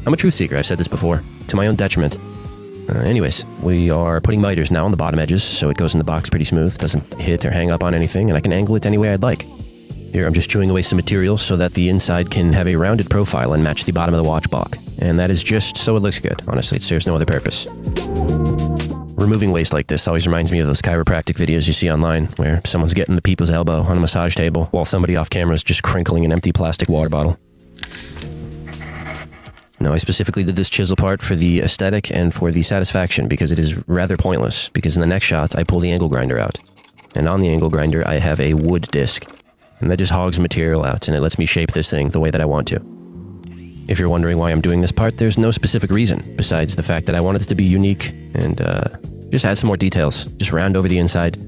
I'm a truth seeker, I've said this before, to my own detriment. Anyways, we are putting miters now on the bottom edges, so it goes in the box pretty smooth, doesn't hit or hang up on anything, and I can angle it any way I'd like. Here I'm just chewing away some material so that the inside can have a rounded profile and match the bottom of the watch block. And that is just so it looks good, honestly, it serves no other purpose. Removing waste like this always reminds me of those chiropractic videos you see online, where someone's getting the people's elbow on a massage table, while somebody off camera is just crinkling an empty plastic water bottle. No, I specifically did this chisel part for the aesthetic and for the satisfaction, because it is rather pointless, because in the next shot, I pull the angle grinder out. And on the angle grinder, I have a wood disc. And that just hogs material out, and it lets me shape this thing the way that I want to. If you're wondering why I'm doing this part, there's no specific reason, besides the fact that I wanted it to be unique, and just add some more details. Just round over the inside.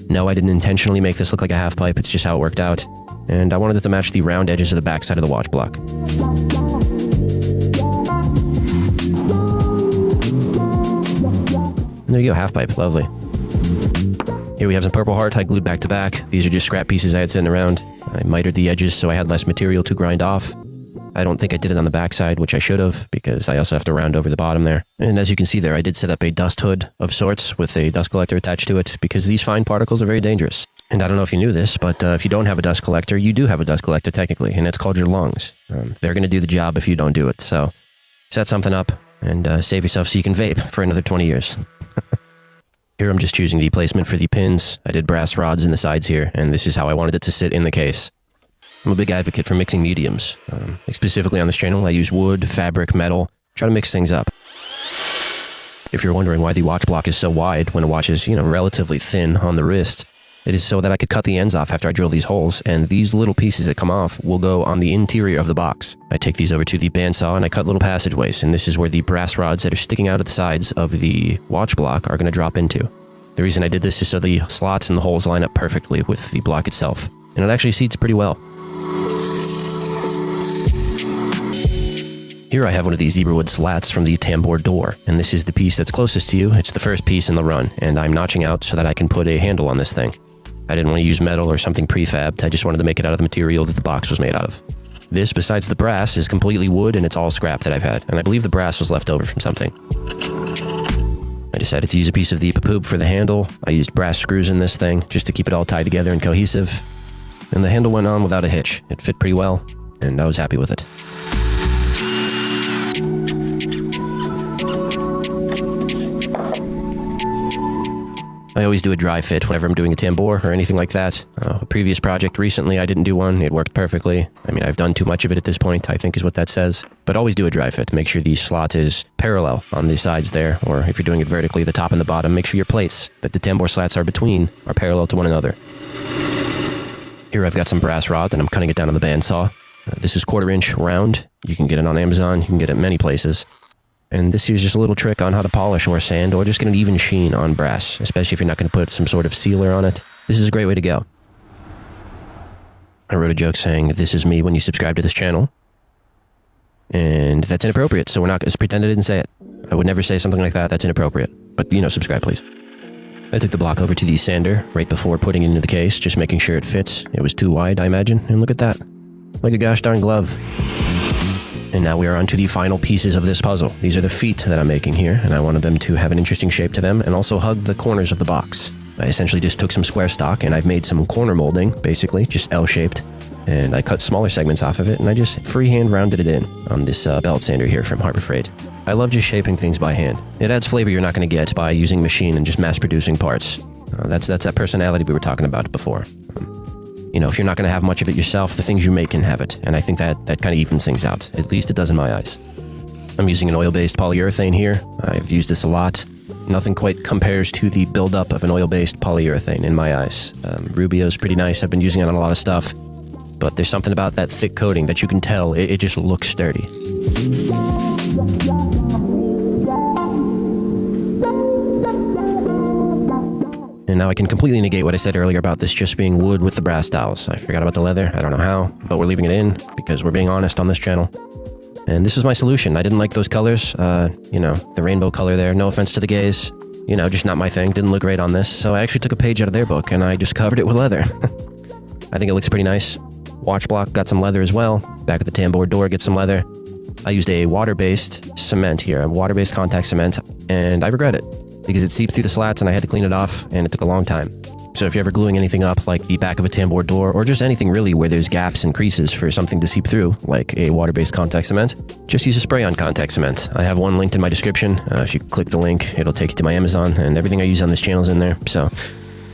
No, I didn't intentionally make this look like a half pipe, it's just how it worked out. And I wanted it to match the round edges of the backside of the watch block. There you go, half pipe, lovely. Here we have some purple heart I glued back to back. These are just scrap pieces I had sitting around. I mitered the edges so I had less material to grind off. I don't think I did it on the backside, which I should have, because I also have to round over the bottom there. And as you can see there, I did set up a dust hood of sorts with a dust collector attached to it, because these fine particles are very dangerous. And I don't know if you knew this, but if you don't have a dust collector, you do have a dust collector technically, and it's called your lungs. They're going to do the job if you don't do it, so set something up and save yourself so you can vape for another 20 years. Here I'm just choosing the placement for the pins. I did brass rods in the sides here, and this is how I wanted it to sit in the case. I'm a big advocate for mixing mediums. Specifically on this channel, I use wood, fabric, metal, try to mix things up. If you're wondering why the watch block is so wide when a watch is, relatively thin on the wrist, it is so that I could cut the ends off after I drill these holes, and these little pieces that come off will go on the interior of the box. I take these over to the bandsaw and I cut little passageways, and this is where the brass rods that are sticking out of the sides of the watch block are going to drop into. The reason I did this is so the slots and the holes line up perfectly with the block itself, and it actually seats pretty well. Here I have one of these zebrawood slats from the tambour door, and this is the piece that's closest to you. It's the first piece in the run, and I'm notching out so that I can put a handle on this thing. I didn't want to use metal or something prefabbed, I just wanted to make it out of the material that the box was made out of. This, besides the brass, is completely wood and it's all scrap that I've had, and I believe the brass was left over from something. I decided to use a piece of the papoop for the handle. I used brass screws in this thing, just to keep it all tied together and cohesive. And the handle went on without a hitch. It fit pretty well, and I was happy with it. I always do a dry fit whenever I'm doing a tambour or anything like that. A previous project recently, I didn't do one. It worked perfectly. I mean, I've done too much of it at this point, I think is what that says. But always do a dry fit. Make sure the slot is parallel on the sides there, or if you're doing it vertically, the top and the bottom, make sure your plates that the tambour slats are between are parallel to one another. Here I've got some brass rod and I'm cutting it down on the bandsaw. This is 1/4 inch round. You can get it on Amazon. You can get it many places. And this here's just a little trick on how to polish or sand or just get an even sheen on brass, especially if you're not going to put some sort of sealer on it. This is a great way to go. I wrote a joke saying, "This is me when you subscribe to this channel." And that's inappropriate, so we're not going to pretend I didn't say it. I would never say something like that. That's inappropriate. But, subscribe, please. I took the block over to the sander right before putting it into the case, just making sure it fits. It was too wide, I imagine, and look at that. Like a gosh darn glove. And now we are on to the final pieces of this puzzle. These are the feet that I'm making here, and I wanted them to have an interesting shape to them and also hug the corners of the box. I essentially just took some square stock and I've made some corner molding, basically, just L-shaped. And I cut smaller segments off of it and I just freehand rounded it in on this belt sander here from Harbor Freight. I love just shaping things by hand. It adds flavor you're not going to get by using machine and just mass-producing parts. That's that personality we were talking about before. If you're not going to have much of it yourself, the things you make can have it, and I think that kind of evens things out. At least it does in my eyes. I'm using an oil-based polyurethane here. I've used this a lot. Nothing quite compares to the buildup of an oil-based polyurethane in my eyes. Rubio's pretty nice. I've been using it on a lot of stuff, but there's something about that thick coating that you can tell it just looks sturdy. And now I can completely negate what I said earlier about this just being wood with the brass dowels. I forgot about the leather. I don't know how, but we're leaving it in because we're being honest on this channel. And this was my solution. I didn't like those colors. The rainbow color there. No offense to the gays. Just not my thing. Didn't look great on this. So I actually took a page out of their book and I just covered it with leather. I think it looks pretty nice. Watch block got some leather as well. Back of the tambour door gets some leather. I used a water-based cement here, a water-based contact cement, and I regret it because it seeped through the slats and I had to clean it off, and it took a long time. So if you're ever gluing anything up, like the back of a tambour door, or just anything really where there's gaps and creases for something to seep through, like a water-based contact cement, just use a spray-on contact cement. I have one linked in my description. If you click the link, it'll take you to my Amazon, and everything I use on this channel is in there. So,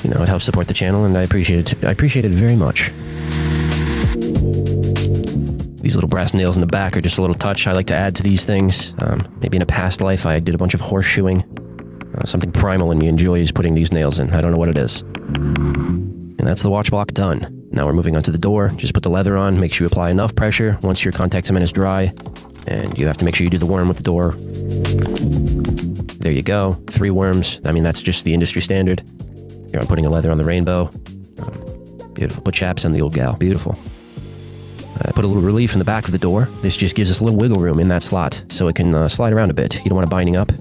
you know, it helps support the channel, and I appreciate it. I appreciate it very much. These little brass nails in the back are just a little touch I like to add to these things. Maybe in a past life I did a bunch of horseshoeing. Something primal in me enjoys putting these nails in. I don't know what it is. And that's the watch block done. Now we're moving on to the door. Just put the leather on. Make sure you apply enough pressure once your contact cement is dry. And you have to make sure you do the worm with the door. There you go. 3 worms. I mean, that's just the industry standard. Here I'm putting a leather on the rainbow. Beautiful. Put chaps on the old gal. Beautiful. I put a little relief in the back of the door. This just gives us a little wiggle room in that slot so it can slide around a bit. You don't want it binding up.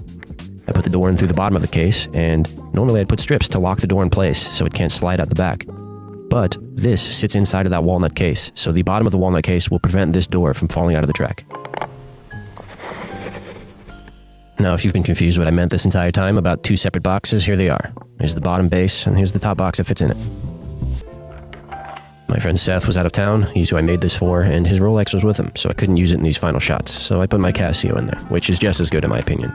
I put the door in through the bottom of the case, and normally I'd put strips to lock the door in place so it can't slide out the back. But this sits inside of that walnut case, so the bottom of the walnut case will prevent this door from falling out of the track. Now, if you've been confused what I meant this entire time about 2 separate boxes, here they are. Here's the bottom base, and here's the top box that fits in it. My friend Seth was out of town. He's who I made this for, and his Rolex was with him, so I couldn't use it in these final shots. So I put my Casio in there, which is just as good in my opinion.